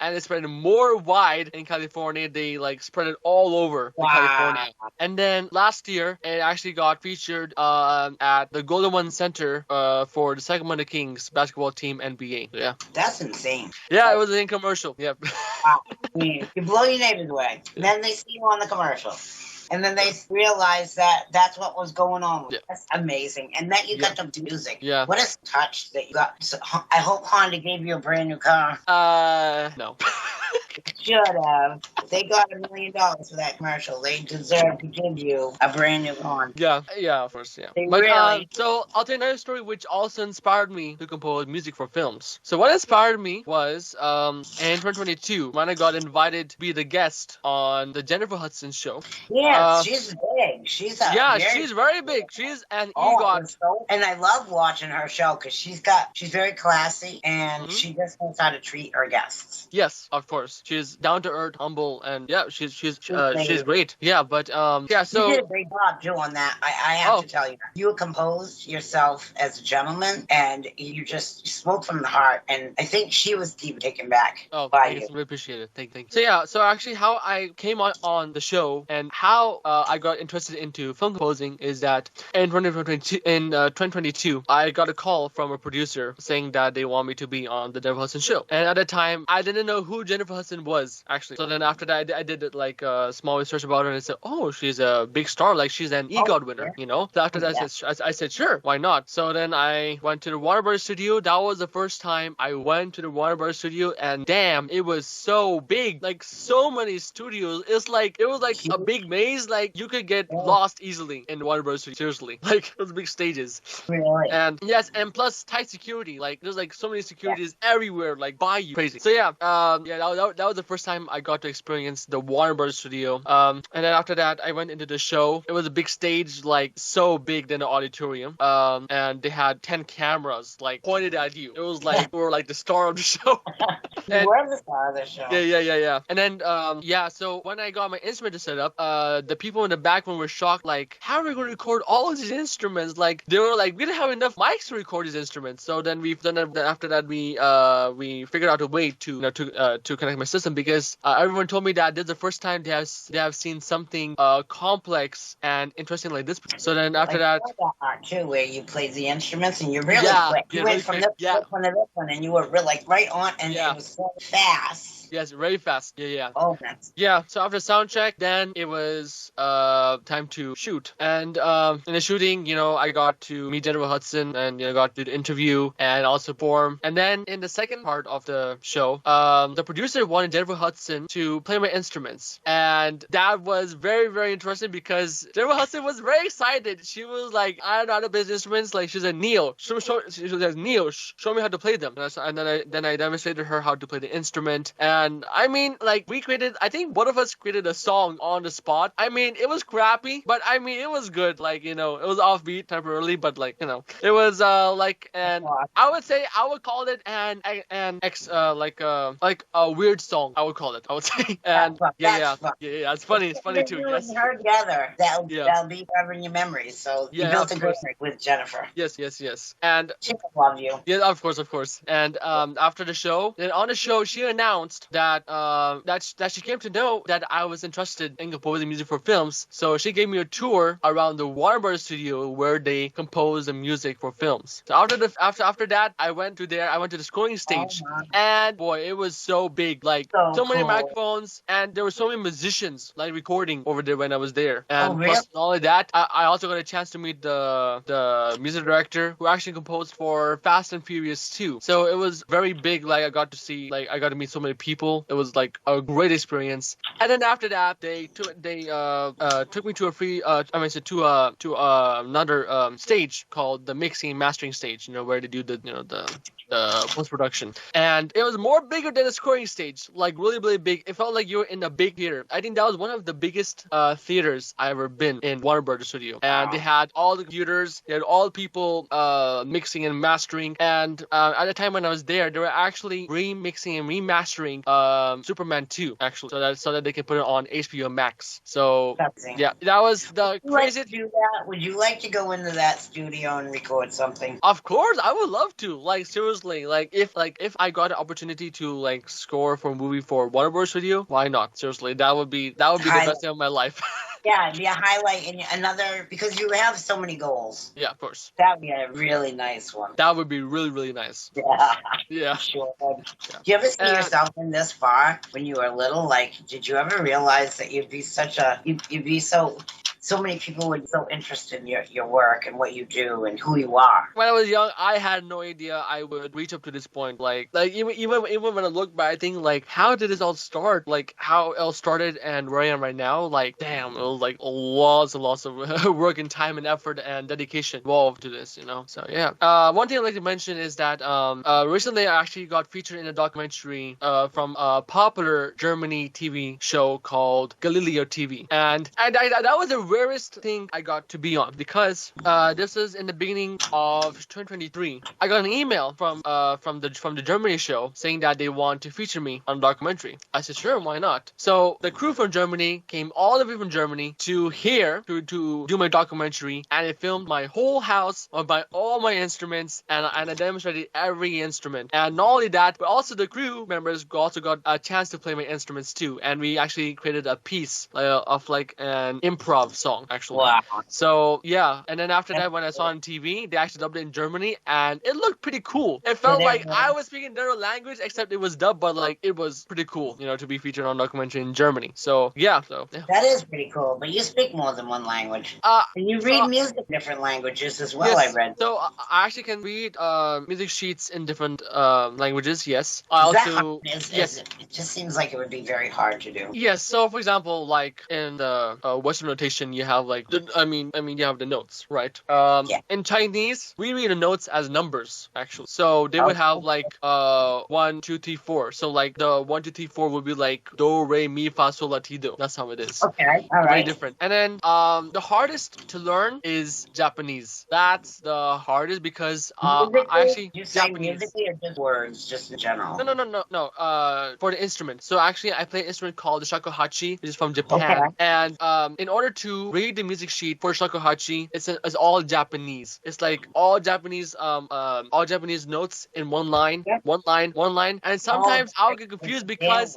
and they spread it more wide in California. They like spread it all over California. And then last year, it actually got featured at the Golden One Center for the Sacramento Kings basketball team NBA. So, yeah. That's insane. Yeah, it was an commercial. Yep. Wow. You blow your neighbors away. And then they see you on the commercial. And then they realize that that's what was going on. Yeah. That's amazing. And that you got to do music. Yeah. What a touch that you got. So, I hope Honda gave you a brand new car. No. Should have. They got $1 million for that commercial. They deserve to give you a brand new Honda. Yeah, of course, yeah. They really. So I'll tell you another story which also inspired me to compose music for films. So what inspired me was in 2022 when I got invited to be the guest on the Jennifer Hudson show. Yeah, she's big. She's she's very big. She's an EGOT. EGOT. And I love watching her show because she's very classy and she just knows how to treat her guests. Yes, of course. She's down to earth, humble, and she's great. Yeah, but so you did a great job doing that. I have to tell you, you composed yourself as a gentleman, and you spoke from the heart. And I think she was even taken back by you. Really appreciate it. Thank you. So actually, how I came on the show and how I got interested into film composing is that in 2022, I got a call from a producer saying that they want me to be on the Jennifer Hudson show. And at the time, I didn't know who Jennifer Hudson was, actually. So then after that, I did like a small research about her and I said, oh, she's a big star. Like, she's an EGOT winner, you know? So after that, I said, sure, why not? So then I went to the Warner Bros. Studio. That was the first time I went to the Warner Bros. Studio, and damn, it was so big. Like, so many studios. It was like a big maze. Like, you could get lost easily in Warner Bros. Studio. Seriously. Like, those big stages. Really? And yes, and plus tight security. Like, there's like so many securities everywhere, like by you. Crazy. So yeah, that was the first time I got to experience the Warner Bros. Studio. And then after that, I went into the show. It was a big stage, like so big than the auditorium. And they had 10 cameras like pointed at you. It was like we were like the star of the show. You were the star of the show. Yeah. And then so when I got my instrument to set up, the people in the back were shocked, like, how are we going to record all of these instruments? Like, they were like, we didn't have enough mics to record these instruments. So then after that we figured out a way to connect my system, because everyone told me that this is the first time they have seen something complex and interesting like this. So then after that part too, where you played the instruments and you really quick. You went from this one to this one, and you were really like right on, and it was so fast. Yes, very fast. Yeah. Oh, yeah. So after sound check, then it was time to shoot. And in the shooting, I got to meet Jennifer Hudson and got to do the interview and also perform. And then in the second part of the show, the producer wanted Jennifer Hudson to play my instruments, and that was very, very interesting because Jennifer Hudson was very excited. She was like, I don't know how to play these instruments. Like, she said, Neil, she was like, Neil, show me how to play them. And then I demonstrated her how to play the instrument. And I mean, like, I think both of us created a song on the spot. I mean, it was crappy, but I mean, it was good. Like, it was offbeat temporarily, but like, it was I would say I would call it like a weird song. I would call it. I would say. And yeah. It's funny. It's funny too. Yes. Her together. That'll be forever in your memories. So you built a good with Jennifer. Yes. And she love you. Yeah, of course. And after the show, then on the show, she announced that she came to know that I was interested in composing music for films. So she gave me a tour around the Warner Bros. Studio where they compose the music for films. So after that, I went to the scoring stage, and boy, it was so big. Like, so many microphones, and there were so many musicians like recording over there when I was there. And really? plus all of that, I also got a chance to meet the music director who actually composed for Fast and Furious 2. So it was very big. Like, I got to meet so many people. It was like a great experience. And then after that, they took me to another stage called the mixing and mastering stage. Where they do the post production, and it was more bigger than the scoring stage. Like, really, really big. It felt like you were in a big theater. I think that was one of the biggest theaters I ever been in, Warner Bros. Studio. And they had all the computers, they had all the people mixing and mastering. And at the time when I was there, they were actually remixing and remastering Superman 2, actually, so that they can put it on HBO Max. So yeah, that was the crazy. Would you like to go into that studio and record something? Of course, I would love to. Like, seriously, like if I got an opportunity to like score for a movie for Warner Bros. Studio, why not? Seriously, that would be the best day of my life. Yeah, it'd be a highlight in another, because you have so many goals. Yeah, of course. That would be a really nice one. That would be really, really nice. Yeah. Sure. Do you ever see yourself in this far when you were little? Like, did you ever realize that you'd be so many people would be so interested in your work and what you do and who you are? When I was young, I had no idea I would reach up to this point. Like even when I look back, I think, like, how did this all start? Like, how it all started and where I am right now? Like, damn, it was like lots and lots of work and time and effort and dedication involved to this, So yeah. One thing I'd like to mention is that recently I actually got featured in a documentary from a popular Germany TV show called Galileo TV, and that was a rarest thing I got to be on, because this is in the beginning of 2023. I got an email from the Germany show saying that they want to feature me on a documentary. I said, sure, why not? So the crew from Germany came all the way from Germany to here to do my documentary, and it filmed my whole house by all my instruments, and I demonstrated every instrument. And not only that, but also the crew members also got a chance to play my instruments too, and we actually created a piece of like an improv song actually. Wow. So yeah, and then after that, when I saw it on TV, they actually dubbed it in Germany, and it looked pretty cool. It felt like I was speaking their language, except it was dubbed, but like it was pretty cool, to be featured on a documentary in Germany. So yeah. That is pretty cool. But you speak more than one language. And you read music in different languages as well. Yes. I read. So I actually can read music sheets in different languages. Yes. I also. Yes. It just seems like it would be very hard to do. Yes. So for example, like in the Western notation, you have like you have the notes, right? In Chinese, we read the notes as numbers actually. So they would have like 1, 2, 3, 4. So like the 1, 2, 3, 4 would be like do, re, mi, fa, sol, la, ti, do. That's how it is. Okay. All right. Very different. And then the hardest to learn is Japanese. That's the hardest because I actually you say musically or just words, just in general? No. For the instrument. So actually, I play an instrument called the shakuhachi, which is from Japan. Okay. And in order to read the music sheet for shakuhachi, it's all Japanese. It's like all Japanese notes in one line, one line. And sometimes I'll get confused because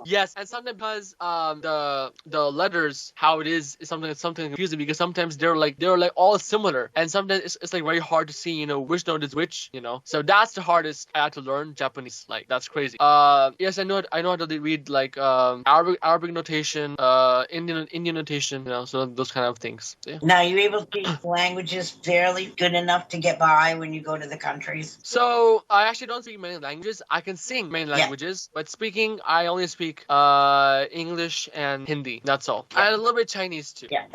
the letters, how it is something confusing, because sometimes they're like all similar, and sometimes it's like very hard to see which note is which. So that's the hardest I had to learn Japanese. Like that's crazy. Yes, I know how to read like Arabic notation, Indian notation, so those kind of things. So, yeah. Now, you're able to speak languages fairly good enough to get by when you go to the countries? So I actually don't speak many languages. I can sing many languages, but speaking, I only speak English and Hindi. That's all. And a little bit Chinese too. Yeah,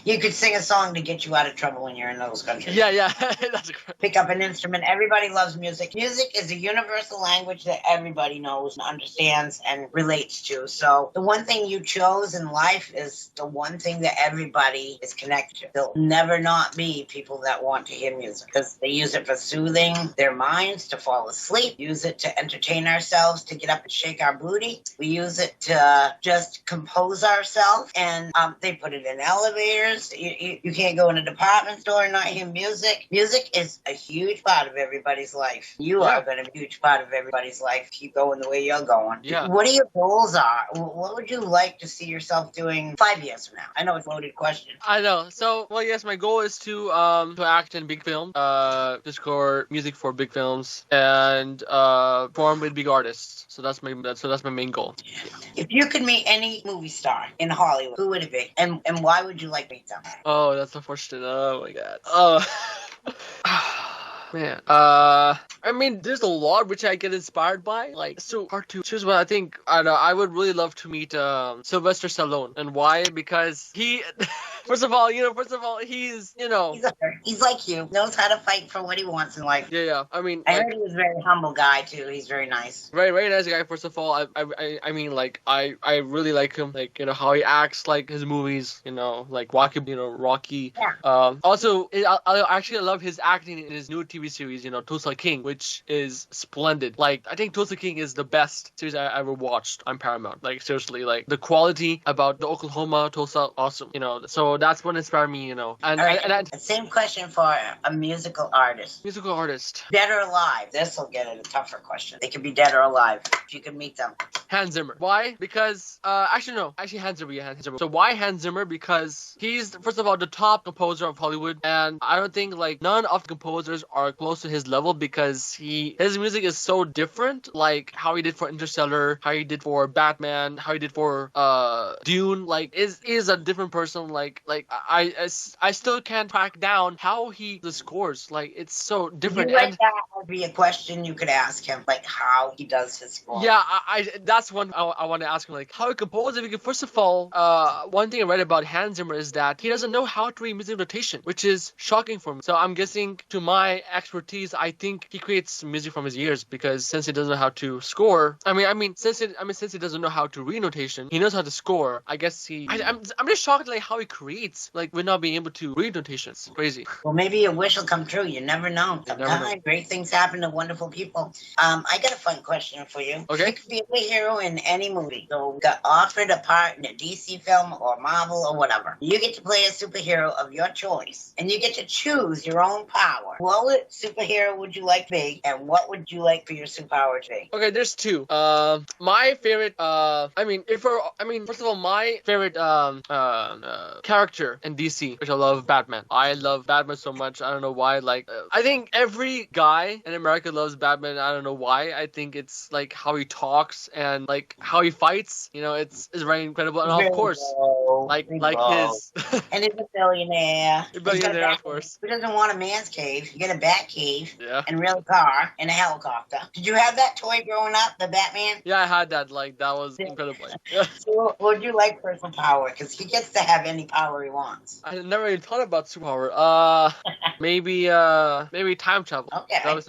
you could sing a song to get you out of trouble when you're in those countries. Yeah, that's great. Pick up an instrument. Everybody loves music. Music is a universal language that everybody knows and understands and relates to. So the one thing you chose in life is the one thing that everybody is connected to. There'll never not be people that want to hear music because they use it for soothing their minds, to fall asleep, use it to entertain ourselves, to get up and shake our booty. We use it to just compose ourselves, and they put it in elevators. You can't go in a department store and not hear music. Music is a huge part of everybody's life. You are going to be a huge part of everybody's life. Keep going the way you're going. Yeah. What are your goals are? What would you like to see yourself doing 5 years from now? I know it's a loaded question. I know. So, well, yes, my goal is to act in big films, to score music for big films, and perform with big artists. So that's my main goal. Yeah. If you could meet any movie star in Hollywood, who would it be, and why would you like to meet them? Oh, that's unfortunate. Oh my god. Oh. Man, I mean, there's a lot which I get inspired by. Like, so hard to choose one. I think I would really love to meet Sylvester Stallone. And why? Because he, first of all, he's, he's like you, knows how to fight for what he wants in life. Yeah. I mean, I heard he was a very humble guy too. He's very nice. Very, very nice guy. First of all, I mean, like, I really like him. Like, how he acts, like his movies. Like Rocky. Yeah. Also, I actually love his acting in his new TV series, Tulsa King, which is splendid. Like, I think Tulsa King is the best series I ever watched on Paramount. Like, seriously, like the quality about the Oklahoma, Tulsa, awesome. So that's what inspired me. And same question for a musical artist. Musical artist, dead or alive. This will get it a tougher question. They could be dead or alive if you could meet them. Hans Zimmer. Why? Because Hans Zimmer. Yeah, Hans Zimmer. So why Hans Zimmer? Because he's, first of all, the top composer of Hollywood, and I don't think like none of the composers are close to his level, because his music is so different. Like how he did for Interstellar, how he did for Batman, how he did for Dune. Like is a different person. Like I still can't track down how he the scores. Like it's so different. That would be a question you could ask him, like how he does his score. Yeah, that's one I want to ask him, like how he composes it. Because first of all, one thing I read about Hans Zimmer is that he doesn't know how to read music notation, which is shocking for me. So I'm guessing, to my expertise, I think he creates music from his ears, because since he doesn't know how to score, since he doesn't know how to read notation, he knows how to score. I guess I'm just shocked like how he creates reads, like, would not be able to read notations. Crazy. Well, maybe your wish will come true. You never know. You never know. Sometimes great things happen to wonderful people. I got a fun question for you. Okay. You could be a hero in any movie. So got offered a part in a DC film or Marvel or whatever. You get to play a superhero of your choice, and you get to choose your own power. What superhero would you like to be, and what would you like for your superpower to be? Okay, there's two. My favorite. First of all, my favorite character in DC, which I love, Batman. I love Batman so much. I don't know why. Like, I think every guy in America loves Batman. I don't know why. I think it's like how he talks and like how he fights. You know, it's very incredible. And of course, like his. And he's a billionaire. A billionaire, of course. Who doesn't want a man's cave? You get a bat cave. Yeah. And a real car and a helicopter. Did you have that toy growing up, the Batman? Yeah, I had that. Like, that was incredible. Yeah. So what would you like for superpower? Because he gets to have any power he wants. I never even thought about superpower. Maybe time travel. Okay. That was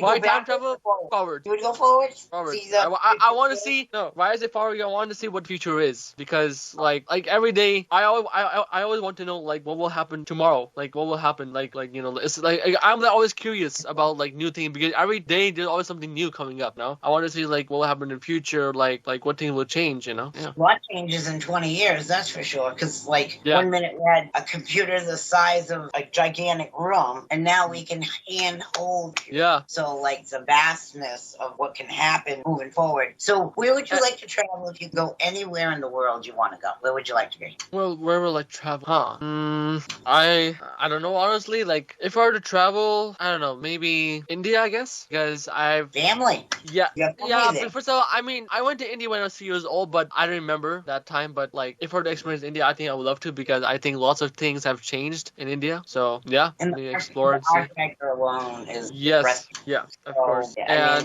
why time travel? Forward. You would go forward? Forward. I want to see. No, why is it forward? I want to see what the future is, because like every day I always want to know like what will happen tomorrow. Like what will happen. Like you know, it's like I'm always curious about like new things, because every day there's always something new coming up. No, I want to see like what will happen in the future. Like what things will change. You know. Yeah. What changes in 20 years? That's for sure. Because like 1 minute we had a computer the size of a gigantic room, and now we can handhold. Yeah. So like the vastness of what can happen moving forward. So where would you like to travel if you go anywhere in the world you want to go? Where would you like to be? Well, where will I travel? I don't know, honestly. Like if I were to travel, I don't know, maybe India, I guess, because I've family. Yeah. But first of all, I mean, I went to India when I was 3 years old, but I don't remember that time. But like, if I were to experience India, I think I would love to, because I think lots of things have changed in India. So yeah, and explore and see. Architecture alone is of course. Yeah,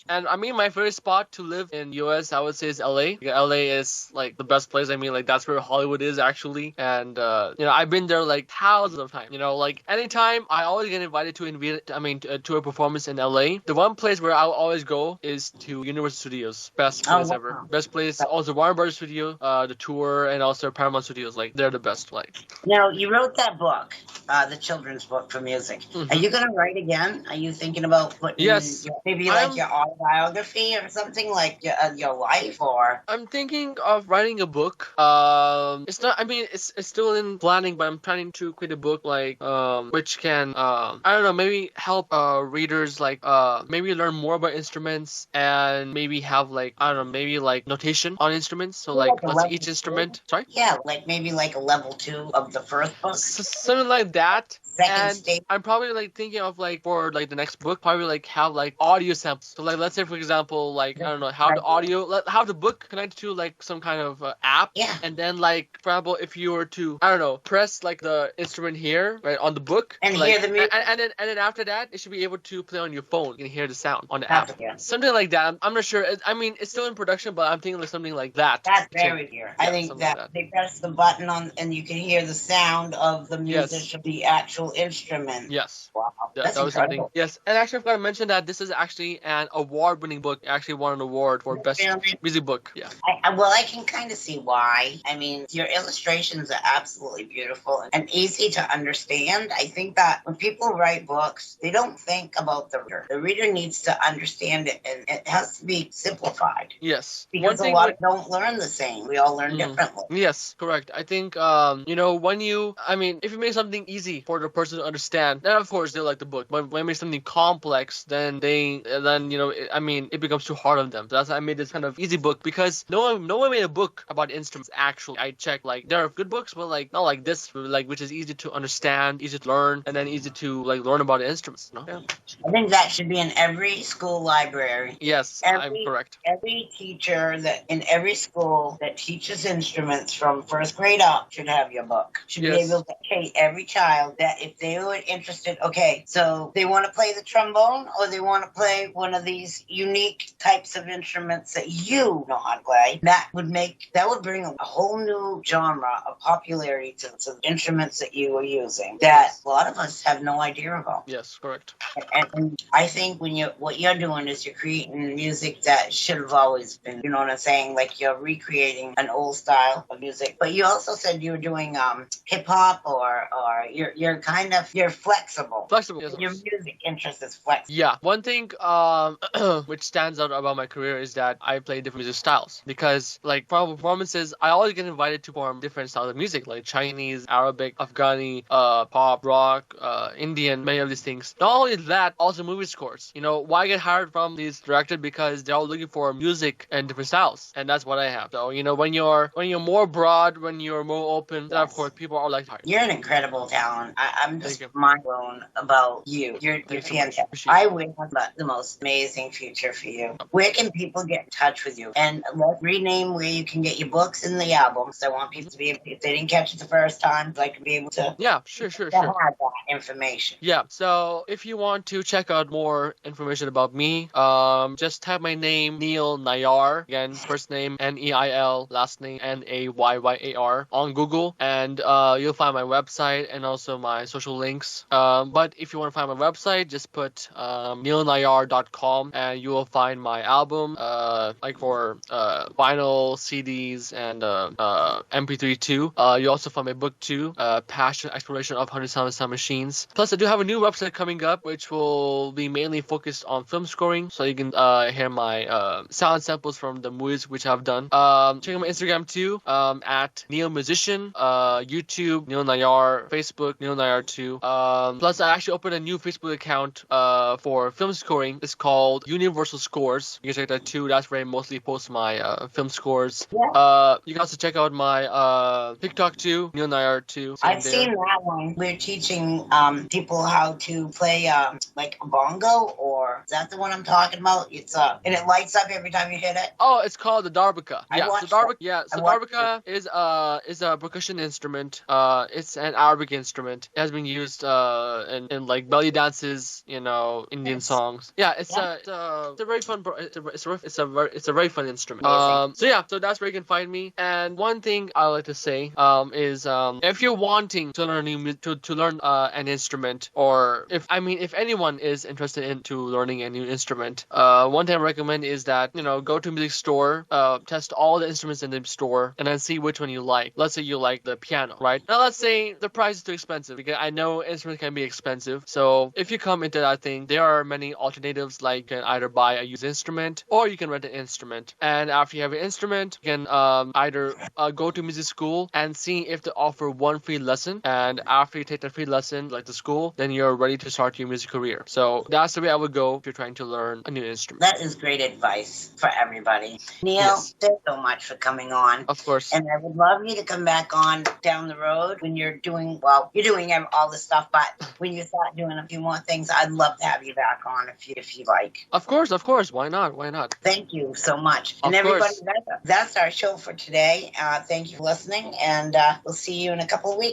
I mean, my favorite spot to live in US, I would say, is LA. Because LA is like the best place. I mean, like that's where Hollywood is actually, and you know, I've been there like thousands of times. You know, like anytime I always get invited to a performance in LA. The one place where I'll always go is to Universal Studios. Best place ever. Best place. Also Warner Brothers Studio, the tour, and also Paramount Studios. Like they're the best. Like. Now you wrote that book, the children's book for music. Mm-hmm. Are you gonna write again? Are you thinking about putting maybe like your autobiography or something, like your life, or? I'm thinking of writing a book. It's not. I mean, it's still in planning, but I'm planning to create a book like which can I don't know, maybe help readers like maybe learn more about instruments, and maybe have like I don't know, maybe like notation on instruments. So like let's each instrument. Sorry. Yeah, like maybe like a level 2 of the first book. Something like that. Second stage. I'm probably like thinking of like for like the next book, probably like have like audio samples. So like let's say for example, like I don't know, how the book connected to like some kind of app. Yeah. And then like for example, if you were to I don't know, press like the instrument here right on the book and like, hear the music, and then after that it should be able to play on your phone. You can hear the sound on the app. Yeah. Something like that. I'm not sure. I mean, it's still in production, but I'm thinking like something like that. That's very weird. I think that they press the button on and you can hear the sound of the music of the actual instrument. Yes. Wow. That was something. Yes. And actually I forgot to mention that this is actually an award-winning book. It actually won an award for best music book. Yeah. I can kind of see why. I mean, your illustrations are absolutely beautiful and easy to understand. I think that when people write books, they don't think about the reader. The reader needs to understand it, and it has to be simplified. Yes. Because a lot don't learn the same. We all learn differently. Yes, correct. I think, you know, when if you make something easy for the person to understand, then of course they like the book. But when you make something complex, then you know, it becomes too hard on them. So that's why I made this kind of easy book, because no one made a book about instruments. Actually, I checked, like, there are good books, but like not like this, like which is easy to understand, easy to learn, and then easy to like learn about the instruments. No? Yeah. I think that should be in every school library. Yes, I'm correct. Every teacher that in every school that teaches instruments from first grade up should have your book. Should be able to educate every child child that if they were interested, okay, so they want to play the trombone or they want to play one of these unique types of instruments that you know how to play, that would bring a whole new genre of popularity to the instruments that you are using that a lot of us have no idea about. Yes, correct. And I think what you're doing is you're creating music that should have always been, you know what I'm saying? Like you're recreating an old style of music. But you also said you were doing hip hop or you're flexible. Flexible. Yes. Your music interest is flexible. Yeah. One thing which stands out about my career is that I play different music styles because like for performances, I always get invited to perform different styles of music like Chinese, Arabic, Afghani, pop, rock, Indian, many of these things. Not only that, also movie scores. You know, why get hired from these directors? Because they're all looking for music and different styles, and that's what I have. So you know, when you're more broad, when you're more open, then of course people are like hired. You're an incredible talent. I'm just mind blown about you. You're fantastic. I wish the most amazing future for you. Where can people get in touch with you? And let's rename where you can get your books and the albums. I want people to be able, if they didn't catch it the first time, I can be able to sure. have that information. Yeah, so if you want to check out more information about me, just type my name, Neil Nayyar, again, first name Neil, last name Nayyar on Google, and you'll find my website and also my social links. But if you want to find my website, just put neilnayyar.com and you will find my album, like for vinyl, CDs, and MP3 too. You also find my book too, Passion Exploration of 100 Sound Machines. Plus, I do have a new website coming up, which will be mainly focused on film scoring, so you can hear my sound samples from the movies which I've done. Check out my Instagram too, at Neil Musician, YouTube Neil Nayyar, Facebook Neil Nayyar too. Plus, I actually opened a new Facebook account for film scoring. It's called Universal Scores. You can check that too. That's where I mostly post my film scores. Yeah. You can also check out my TikTok too, Neil Nayyar too. I've seen that one. We're teaching people how to play like a bongo, or is that the one I'm talking about? It's and it lights up every time you hit it. Oh, it's called the darbuka. The darbuka is a percussion instrument. It's an Arabic instrument. It has been used in like belly dances, you know, Indian songs. Yeah, it's a very fun. It's a very fun instrument. So that's where you can find me. And one thing I like to say is if you're wanting to learn to learn an instrument, or if anyone is interested into learning a new instrument, one thing I recommend is that, you know, go to a music store, test all the instruments in the store, and then see which one you like. Let's say you like the piano, right? Now let's say the price is too expensive, because I know instruments can be expensive. So if you come into that thing, there are many alternatives, like you can either buy a used instrument or you can rent an instrument. And after you have an instrument, you can either go to music school and see if they offer one free lesson. And after you take the free lesson, like the school, then you're ready to start your music career. So that's the way I would go if you're trying to learn a new instrument. That is great advice for everybody. Neil, thanks so much for coming on. Of course. And I would love you to come back on down the road when you're doing all this stuff, but when you start doing a few more things, I'd love to have you back on if you like. Of course. Why not? Thank you so much. And everybody, that's our show for today. Thank you for listening, and we'll see you in a couple of weeks.